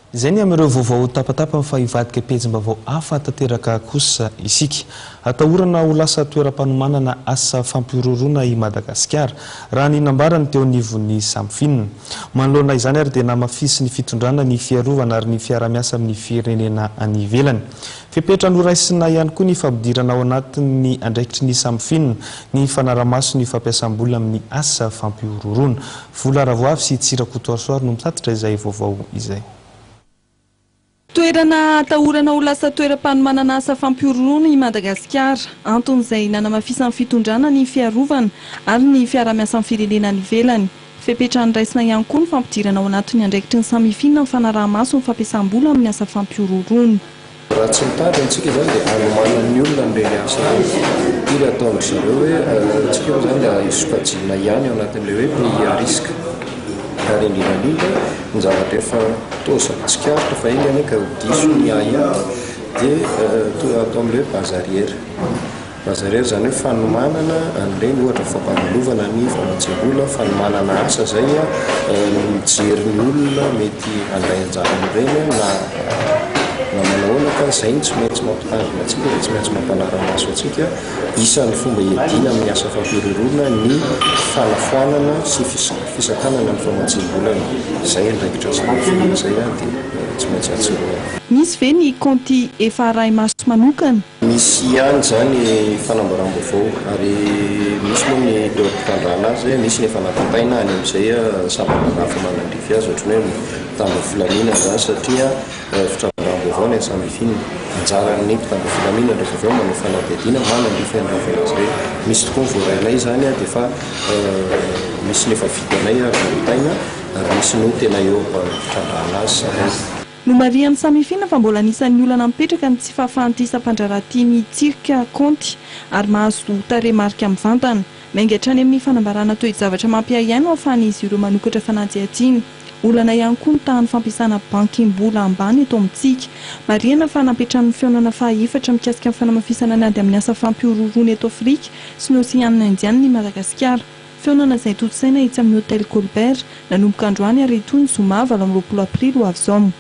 Izay ny amin'ireo vaovao tapatapa fa hivadika pejim-baovao hafa tanteraka kosa isika. Hatahorana ho lasa toeram-panomanana asa fampihorohorona i Madagasikara raha ny nambaran'ny teo anivon'ny SAMIFIN. Manoloana izany ary dia namafisin'i fitondrana ny fiarovana ary ny fiaraha-miasa amin'ny firenena any ivelany. Fepetra noraisina ihany koa ny fampidirana ao anatin'ny andraikitry ny SAMIFIN ny fanaramaso ny fampiasam-bola amin'ny asa fampihorohorona. Vola ravoavy sy tsirakotoasoary no mitatitra izay vaovao izay. Toerana Hatahorana ho lasa toeram-panomanana asa fampihorohorona i Madagasikara. Anton'izay namafisin'i fitondrana ny fiarovana ary ny fiaraha-miasa amin'ny firenena any ivelany. Fepetra noraisina ihany koa ny fampidirana ao anatin'ny andraikitry ny SAMIFIN ny fanarahamaso ny fampiasam-bola amin'ny asa fampihorohorona. Raha tsy mitady antsika zany dia anomanan'ny olona amin'ireny asa iry ataon'izy ireo hoe antsika io zany dia isokajiana ihany ao anatin'ilay hoe pays risque. Ary indrindra ny zavatra efa tozatsikarotra fa engany ka diso ny ahia dia atao amin'ilay hoe bazariera. Bazariera zany hoe fanomanana an'ireny ohatra fampanolovana ny famatsiam-bola, fanomanana asa zay mijery ny olona mety handray anjara amin'ireny na Manoloana ka izay tsy maintsy mampitandrina antsika dia tsy maintsy mampanara-maso antsika. Isan'ny fomba iadiana amin'ny asa fampihorohorona ny fanafoanana sy fisakanana ny famatsiam-bola. Izay andraikitra SAMIFIN izay dia tsy maintsy atsirona. Misy ve ny kaonty efa arahi-maso manokana? Misy ihany zany fanambaram-baovao ary misy moa ny eo ampitandrana azy, misy ny efa natataina any amin'izay samban-draha manandrify azy ohatrany hoe mitandro filaminana zany satria fitrandraram-baovao ny SAMIFIN. Anjaran'ny mpitandro filaminana rehefa avy eo manao fanadihadiana manandrify andrafana azy hoe misy tokoa ny voarainay zany dia efa misy ny efa vitanay aritaina ary misy no tena eo fitrandrana azy samy. No marian'ny SAMIFIN fa mbola anisan'ny olana mipetraka ny tsy fahafahan'ny isam-pandrarahatiny tsirika kaonty ary mahazo tarehimarika mivantana. Maingaitra any amin'ny fanambarana toe-javatra mampiahiaino ahafahan'izy ireo manokatra fanajiatsiany. Olana ihany koa ny tahan'ny fampiasana bankim-bola ambany eto amintsika. Mariana fa napetrany fionana faha-efatra mikasika amin'ny fanamafisana ny ady amin'ny asa fampihorohorona eto Afrika sy ny Oseanina Indiana ny Madagasikara. Fionana izay totosaina itsy amin'ny hôtel Colbert nanomboka androany ary toy ny zoma 20 aprily ho avy izao.